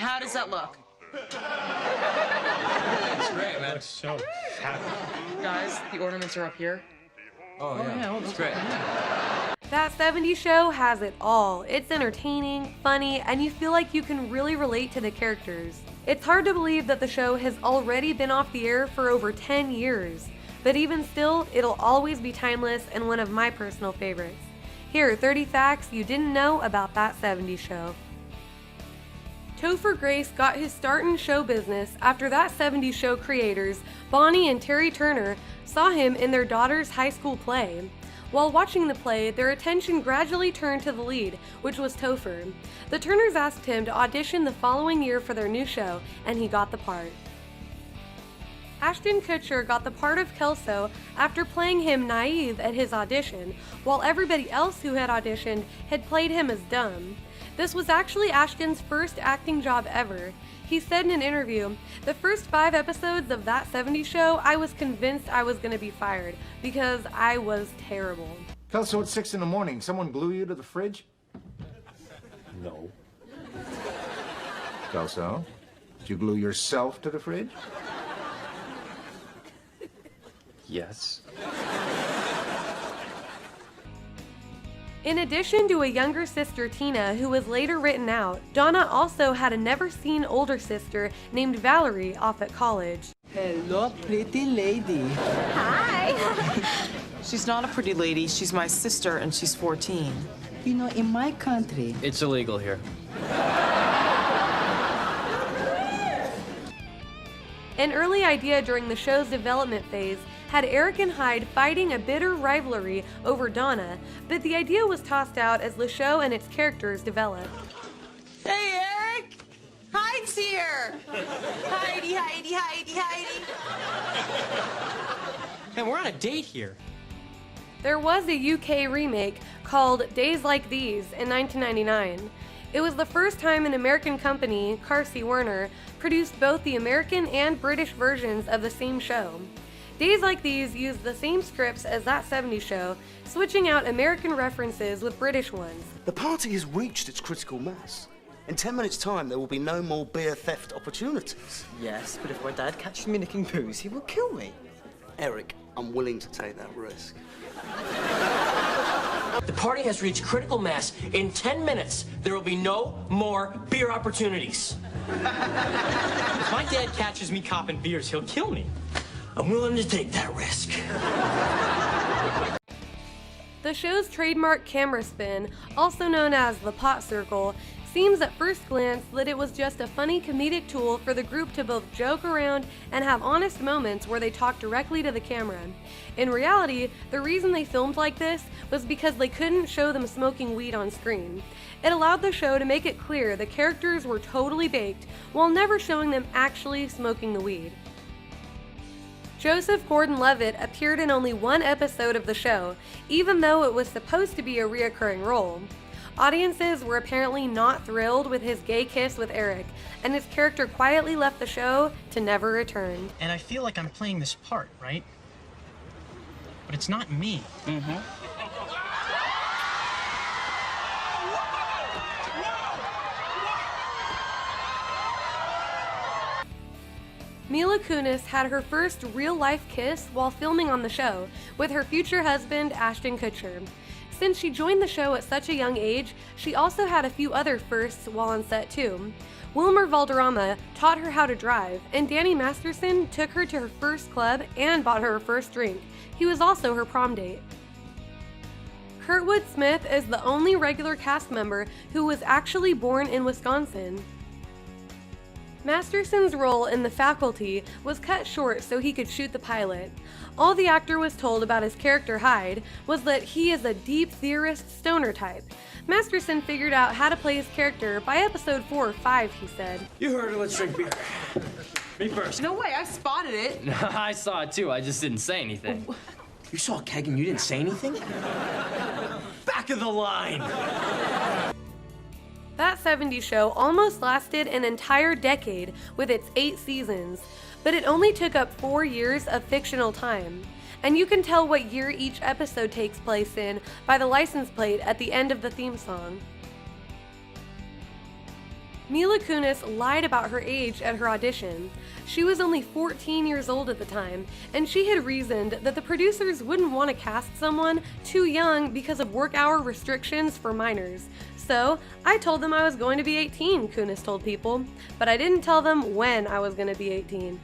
How does that look? That's great, man. Looks so happy. Guys, the ornaments are up here. Oh yeah, that's great. That 70's show has it all. It's entertaining, funny, and you feel like you can really relate to the characters. It's hard to believe that the show has already been off the air for over 10 years. But even still, it'll always be timeless and one of my personal favorites. Here are 30 facts you didn't know about That 70's Show. Topher Grace got his start in show business after That 70's Show creators, Bonnie and Terry Turner, saw him in their daughter's high school play. While watching the play, their attention gradually turned to the lead, which was Topher. The Turners asked him to audition the following year for their new show, and he got the part. Ashton Kutcher got the part of Kelso after playing him naive at his audition, while everybody else who had auditioned had played him as dumb. This was actually Ashton's first acting job ever. He said in an interview, "The first 5 episodes of That 70's Show, I was convinced I was going to be fired because I was terrible." Kelso, at 6 in the morning, someone glue you to the fridge? No. Kelso, did you glue yourself to the fridge? Yes. In addition to a younger sister, Tina, who was later written out, Donna also had a never-seen older sister named Valerie off at college. Hello, pretty lady. Hi. She's not a pretty lady. She's my sister, and she's 14. You know, in my country... It's illegal here. An early idea during the show's development phase had Eric and Hyde fighting a bitter rivalry over Donna, but the idea was tossed out as the show and its characters developed. Hey, Eric! Hyde's here! Heidi, Heidi, Heidi, Heidi. And we're on a date here. There was a UK remake called Days Like These in 1999. It was the first time an American company, Carsey Werner, produced both the American and British versions of the same show. Days Like These used the same scripts as That 70's Show, switching out American references with British ones. The party has reached its critical mass. In 10 minutes' time, there will be no more beer theft opportunities. Yes, but if my dad catches me nicking booze, he will kill me. Eric, I'm willing to take that risk. The party has reached critical mass. In 10 minutes, there will be no more beer opportunities. If my dad catches me copping beers, he'll kill me. I'm willing to take that risk. The show's trademark camera spin, also known as the pot circle, seems at first glance that it was just a funny comedic tool for the group to both joke around and have honest moments where they talk directly to the camera. In reality, the reason they filmed like this was because they couldn't show them smoking weed on screen. It allowed the show to make it clear the characters were totally baked while never showing them actually smoking the weed. Joseph Gordon-Levitt appeared in only one episode of the show, even though it was supposed to be a reoccurring role. Audiences were apparently not thrilled with his gay kiss with Eric, and his character quietly left the show to never return. And I feel like I'm playing this part, right? But it's not me. Mila Kunis had her first real-life kiss while filming on the show with her future husband, Ashton Kutcher. Since she joined the show at such a young age, she also had a few other firsts while on set too. Wilmer Valderrama taught her how to drive, and Danny Masterson took her to her first club and bought her her first drink. He was also her prom date. Kurtwood Smith is the only regular cast member who was actually born in Wisconsin. Masterson's role in The Faculty was cut short so he could shoot the pilot. All the actor was told about his character Hyde was that he is a deep theorist stoner type. Masterson figured out how to play his character by episode 4 or 5, he said. You heard her, let's drink beer. Me first. No way, I spotted it. I saw it too, I just didn't say anything. You saw a keg and you didn't say anything? Back of the line. That 70's Show almost lasted an entire decade with its 8 seasons, but it only took up 4 years of fictional time. And you can tell what year each episode takes place in by the license plate at the end of the theme song. Mila Kunis lied about her age at her audition. She was only 14 years old at the time, and she had reasoned that the producers wouldn't want to cast someone too young because of work hour restrictions for minors. So, I told them I was going to be 18, Kunis told People, but I didn't tell them when I was going to be 18.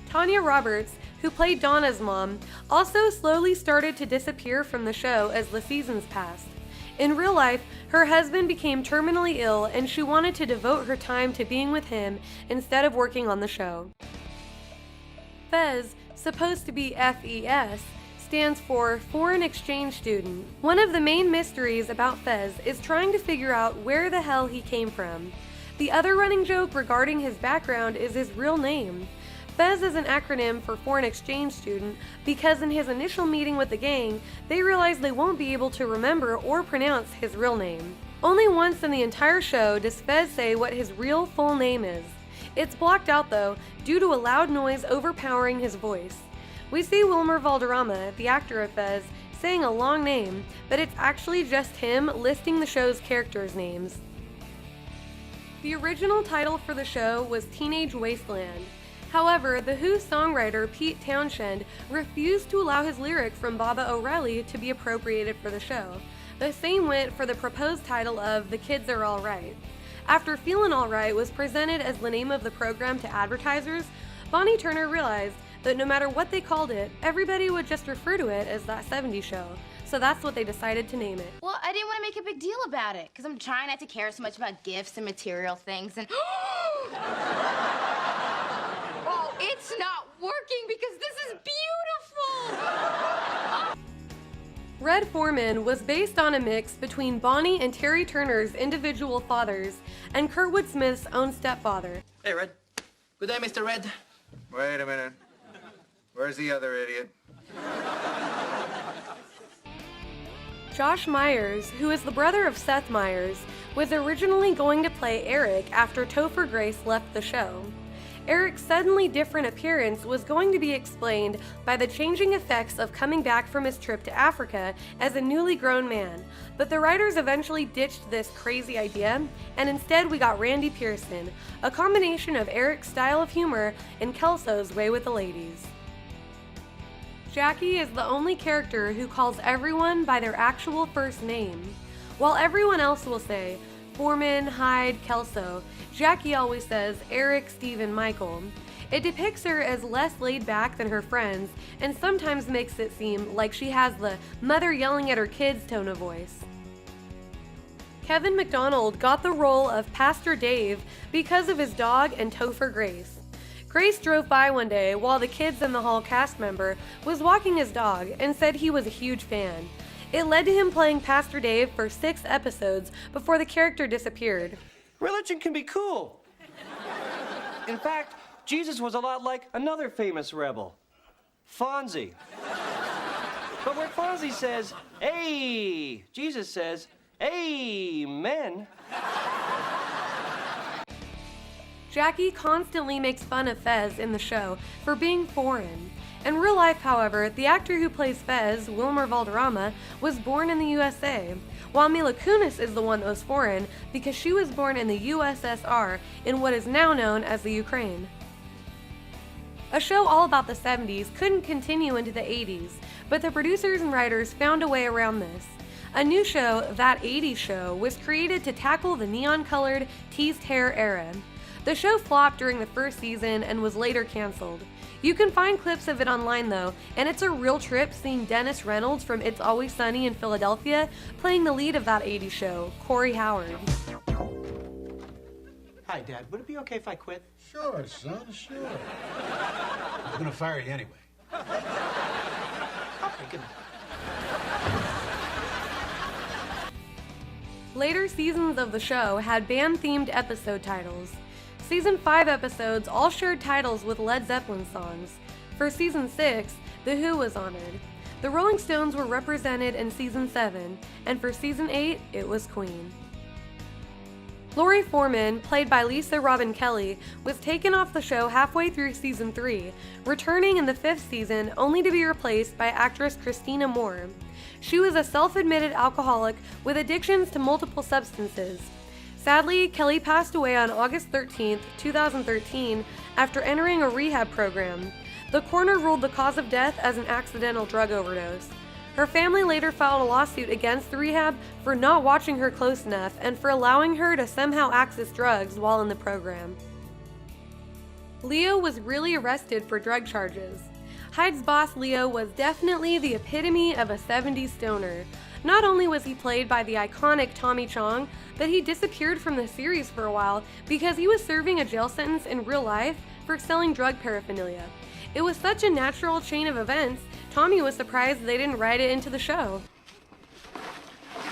Tanya Roberts, who played Donna's mom, also slowly started to disappear from the show as the seasons passed. In real life, her husband became terminally ill and she wanted to devote her time to being with him instead of working on the show. Fez, supposed to be FES, stands for Foreign Exchange Student. One of the main mysteries about Fez is trying to figure out where the hell he came from. The other running joke regarding his background is his real name. Fez is an acronym for Foreign Exchange Student because in his initial meeting with the gang, they realize they won't be able to remember or pronounce his real name. Only once in the entire show does Fez say what his real full name is. It's blocked out though, due to a loud noise overpowering his voice. We see Wilmer Valderrama, the actor of Fez, saying a long name, but it's actually just him listing the show's characters' names. The original title for the show was Teenage Wasteland. However, The Who songwriter Pete Townshend refused to allow his lyric from Baba O'Reilly to be appropriated for the show. The same went for the proposed title of The Kids Are Alright. After Feelin' Alright was presented as the name of the program to advertisers, Bonnie Turner realized that no matter what they called it, everybody would just refer to it as That 70's Show. So that's what they decided to name it. Well, I didn't want to make a big deal about it, because I'm trying not to care so much about gifts and material things, and... Oh, it's not working because this is beautiful! Red Foreman was based on a mix between Bonnie and Terry Turner's individual fathers and Kurtwood Smith's own stepfather. Hey, Red. Good day, Mr. Red. Wait a minute. Where's the other idiot? Josh Myers, who is the brother of Seth Myers, was originally going to play Eric after Topher Grace left the show. Eric's suddenly different appearance was going to be explained by the changing effects of coming back from his trip to Africa as a newly grown man, but the writers eventually ditched this crazy idea, and instead we got Randy Pearson, a combination of Eric's style of humor and Kelso's way with the ladies. Jackie is the only character who calls everyone by their actual first name. While everyone else will say Foreman, Hyde, Kelso, Jackie always says Eric, Steven, Michael. It depicts her as less laid back than her friends and sometimes makes it seem like she has the mother yelling at her kids tone of voice. Kevin McDonald got the role of Pastor Dave because of his dog and Topher Grace. Grace drove by one day while the Kids in the Hall cast member was walking his dog and said he was a huge fan. It led to him playing Pastor Dave for 6 episodes before the character disappeared. Religion can be cool. In fact, Jesus was a lot like another famous rebel, Fonzie. But where Fonzie says, "Hey," Jesus says, "Amen." Jackie constantly makes fun of Fez in the show for being foreign. In real life, however, the actor who plays Fez, Wilmer Valderrama, was born in the USA, while Mila Kunis is the one that was foreign because she was born in the USSR in what is now known as the Ukraine. A show all about the 70s couldn't continue into the 80s, but the producers and writers found a way around this. A new show, That 80's Show, was created to tackle the neon-colored, teased hair era. The show flopped during the first season and was later canceled. You can find clips of it online though, and it's a real trip seeing Dennis Reynolds from It's Always Sunny in Philadelphia playing the lead of That 80's Show, Corey Howard. Hi, Dad. Would it be okay if I quit? Sure, son, sure. I'm gonna fire you anyway. Okay, good. Later seasons of the show had band-themed episode titles. Season 5 episodes all shared titles with Led Zeppelin songs. For Season 6, The Who was honored. The Rolling Stones were represented in Season 7, and for Season 8, it was Queen. Lori Foreman, played by Lisa Robin Kelly, was taken off the show halfway through Season 3, returning in the 5th season only to be replaced by actress Christina Moore. She was a self-admitted alcoholic with addictions to multiple substances. Sadly, Kelly passed away on August 13, 2013, after entering a rehab program. The coroner ruled the cause of death as an accidental drug overdose. Her family later filed a lawsuit against the rehab for not watching her close enough and for allowing her to somehow access drugs while in the program. Leo was really arrested for drug charges. Hyde's boss Leo was definitely the epitome of a 70s stoner. Not only was he played by the iconic Tommy Chong, but he disappeared from the series for a while because he was serving a jail sentence in real life for selling drug paraphernalia. It was such a natural chain of events, Tommy was surprised they didn't write it into the show.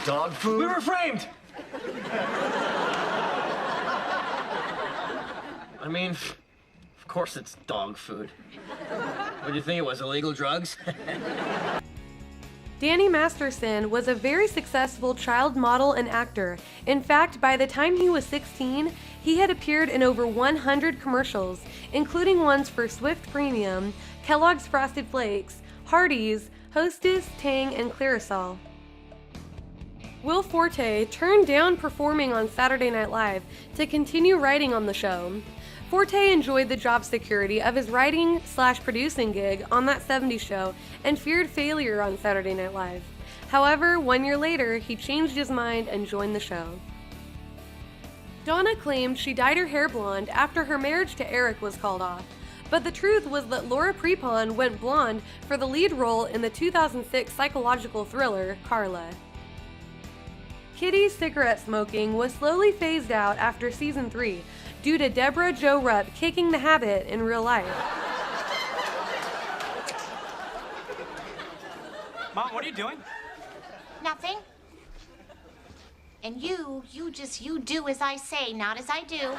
Dog food? We were framed! I mean, of course it's dog food. What do you think it was, illegal drugs? Danny Masterson was a very successful child model and actor. In fact, by the time he was 16, he had appeared in over 100 commercials, including ones for Swift Premium, Kellogg's Frosted Flakes, Hardee's, Hostess, Tang, and Clearasil. Will Forte turned down performing on Saturday Night Live to continue writing on the show. Forte enjoyed the job security of his writing/producing gig on that 70s show and feared failure on Saturday Night Live. However, 1 year later, he changed his mind and joined the show. Donna claimed she dyed her hair blonde after her marriage to Eric was called off, but the truth was that Laura Prepon went blonde for the lead role in the 2006 psychological thriller, Carla. Kitty's cigarette smoking was slowly phased out after season 3, due to Deborah Jo Rupp kicking the habit in real life. Mom, what are you doing? Nothing. And you do as I say, not as I do.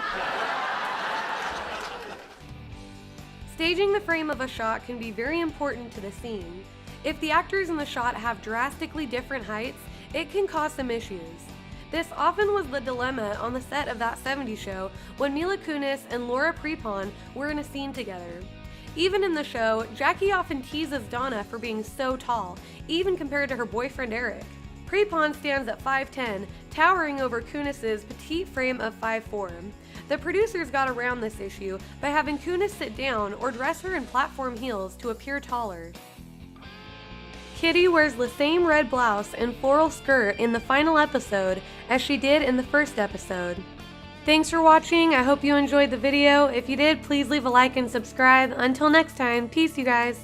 Staging the frame of a shot can be very important to the scene. If the actors in the shot have drastically different heights, it can cause some issues. This often was the dilemma on the set of that 70s show when Mila Kunis and Laura Prepon were in a scene together. Even in the show, Jackie often teases Donna for being so tall, even compared to her boyfriend Eric. Prepon stands at 5'10", towering over Kunis's petite frame of 5'4". The producers got around this issue by having Kunis sit down or dress her in platform heels to appear taller. Kitty wears the same red blouse and floral skirt in the final episode as she did in the first episode. Thanks for watching, I hope you enjoyed the video. If you did, please leave a like and subscribe. Until next time, peace you guys.